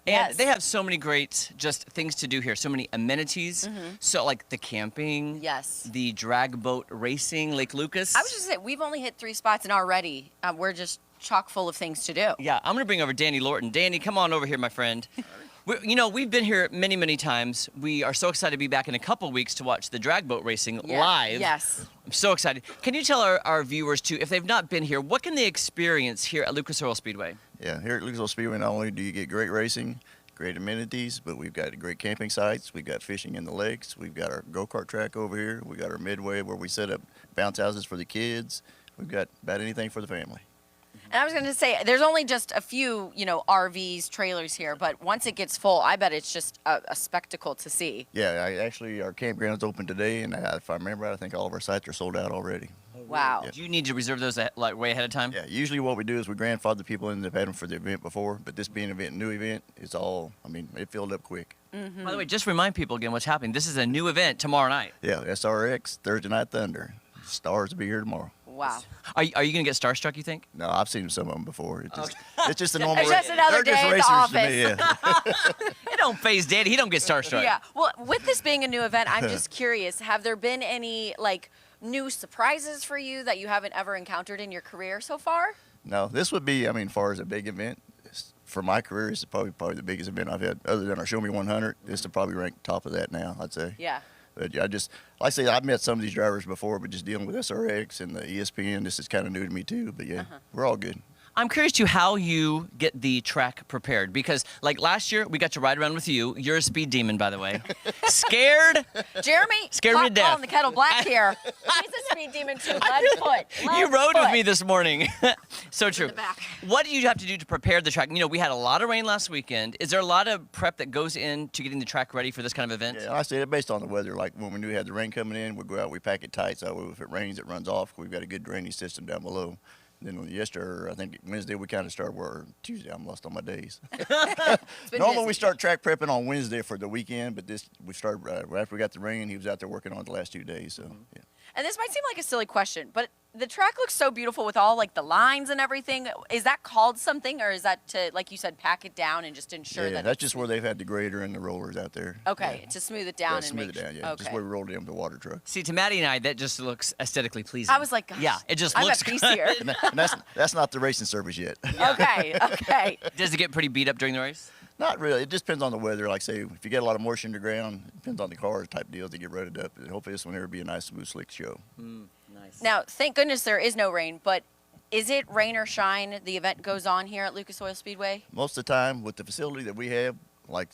And they have so many great just things to do here. So many amenities. So like the camping. Yes. The drag boat racing, Lake Lucas. I was just saying, we've only hit 3 spots, and already we're just chock full of things to do. Yeah, I'm going to bring over Danny Lorton. Danny, come on over here, my friend. We've been here many, many times. We are so excited to be back in a couple weeks to watch the drag boat racing live. Yes. I'm so excited. Can you tell our viewers, too, if they've not been here, what can they experience here at Lucas Oil Speedway? Yeah, here at Lucas Oil Speedway, not only do you get great racing, great amenities, but we've got great camping sites. We've got fishing in the lakes. We've got our go-kart track over here. We've got our midway where we set up bounce houses for the kids. We've got about anything for the family. And I was going to say, there's only just a few, RVs, trailers here, but once it gets full, I bet it's just a spectacle to see. Yeah, actually, our campground's open today, and if I remember right, I think all of our sites are sold out already. Wow. Do you need to reserve those way ahead of time? Yeah, usually what we do is we grandfather people in that have had them for the event before, but this being a new event, it's all, it filled up quick. By the way, just remind people again what's happening. This is a new event tomorrow night. Yeah, SRX, Thursday Night Thunder. Stars will be here tomorrow. Wow. Are you going to get starstruck, you think? No, I've seen some of them before. It's just a normal It's just another they're day just at the racers office. to me, yeah. It don't phase Daddy. He don't get starstruck. Yeah. Well, with this being a new event, I'm just curious, have there been any, new surprises for you that you haven't ever encountered in your career so far? No, this would be, as far as a big event, for my career, it's probably the biggest event I've had, other than our Show Me 100. This will probably rank top of that now, I'd say. Yeah. But like I say, I've met some of these drivers before, but just dealing with SRX and the ESPN, this is kind of new to me too. But yeah, we're all good. I'm curious to how you get the track prepared, because like last year we got to ride around with you. You're a speed demon, by the way. Scared? Jeremy, Scared me to death. calling the kettle black here. He's a speed demon too. Lead You rode with me this morning. So true. the back. What do you have to do to prepare the track? We had a lot of rain last weekend. Is there a lot of prep that goes into getting the track ready for this kind of event? Yeah, I say it based on the weather. Like when we knew we had the rain coming in, we go out, we pack it tight, so if it rains, it runs off. We've got a good drainage system down below. Then yesterday, I think Wednesday, we kind of started, or Tuesday, I'm lost on my days. Normally we start track prepping on Wednesday for the weekend, but we started right after we got the rain. He was out there working on it the last 2 days, so yeah. And this might seem like a silly question, but the track looks so beautiful with all the lines and everything. Is that called something, or is that to, like you said, pack it down and just ensure that? That's just where they've had the grader and the rollers out there. Okay, to smooth it down Yeah, and make smooth it down, yeah. Okay. Just where we rolled it in with the water truck. See, to Maddie and I, that just looks aesthetically pleasing. I was like, gosh, yeah, it just I'm looks at peace good. here. And that's not the racing service yet. Okay. Does it get pretty beat up during the race? Not really. It just depends on the weather. Like, say, if you get a lot of moisture in the ground, it depends on the cars type deals to get rutted up. And hopefully this one here will be a nice, smooth, slick show. Nice. Now, thank goodness there is no rain, but is it rain or shine the event goes on here at Lucas Oil Speedway? Most of the time, with the facility that we have, like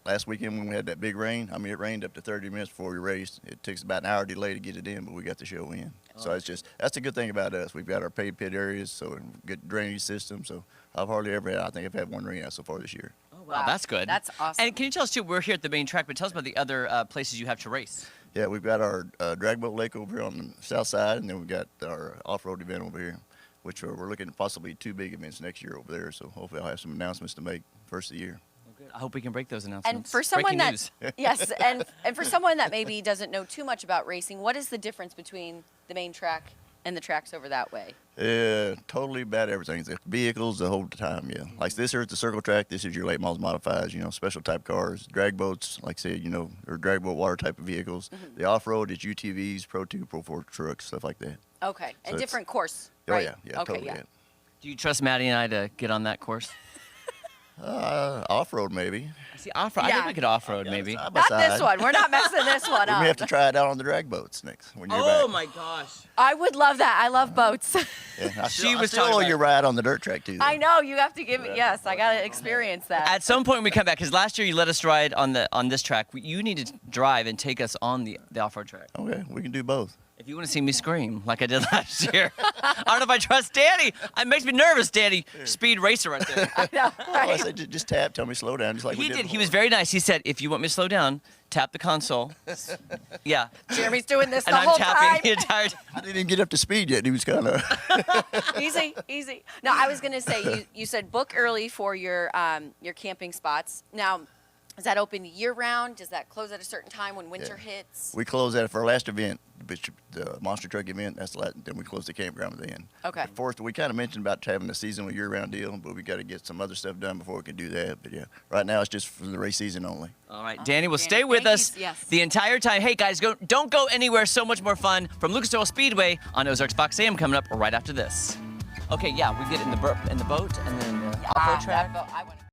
last weekend when we had that big rain, it rained up to 30 minutes before we raced. It takes about an hour delay to get it in, but we got the show in. So that's a good thing about us. We've got our paid pit areas, so good drainage system. So I've hardly ever had, I think I've had one rain out so far this year. Wow, that's good. That's awesome. And can you tell us, too, we're here at the main track, but tell us about the other places you have to race. Yeah, we've got our drag boat lake over here on the south side, and then we've got our off-road event over here, which we're looking at possibly 2 big events next year over there. So hopefully I'll have some announcements to make first of the year. I hope we can break those announcements. And for someone Breaking news. yes, and for someone that maybe doesn't know too much about racing, what is the difference between the main track and the tracks over that way? Totally about everything. The vehicles the whole time, yeah. Like this here is the circle track. This is your late models modifieds, special type cars, drag boats, like say, or drag boat water type of vehicles. The off-road is UTVs, Pro 2, Pro 4 trucks, stuff like that. Okay, So and different course, Oh, right? yeah, okay, totally. yeah. Do you trust Maddie and I to get on that course? Off-road maybe. See, off-road. I Yeah. think we could off-road, maybe. Side by Not side. this one. We're not messing this one We up. may have to try it out on the drag boats next when you're Oh, back. my gosh. I would love that. I love boats. Yeah, I She still, was I still talking owe about- you a ride on the dirt track too. Though. I know. You have to give it. Yes, I got to experience that. At some point when we come back, because last year you let us ride on this track, you need to drive and take us on the off-road track. Okay, we can do both. If you want to see me scream like I did last year. I don't know if I trust Danny. It makes me nervous, Danny. Speed racer right there. I know, Oh, I right? said just tap, tell me slow down, just like we He did. did. He before. was very nice. He said, if you want me to slow down, tap the console. Yeah. Jeremy's doing this And the I'm whole tapping the time. entire I didn't even get up to speed yet. He was kind of. Easy. No, I was gonna say you said book early for your camping spots. Now, is that open year round? Does that close at a certain time when winter hits? We closed that for our last event. the monster truck event. That's the last, then we close the campground then. Okay. The 4th, we kind of mentioned about having a seasonal year-round deal, but we got to get some other stuff done before we can do that. But yeah, right now it's just for the race season only. All right, Danny will Danny, stay with thank us you. Yes. the entire time. Hey guys, don't go anywhere. So much more fun from Lucas Oil Speedway on Ozarks Fox AM coming up right after this. Okay, yeah, we get in the boat and then off-road track. I wanna-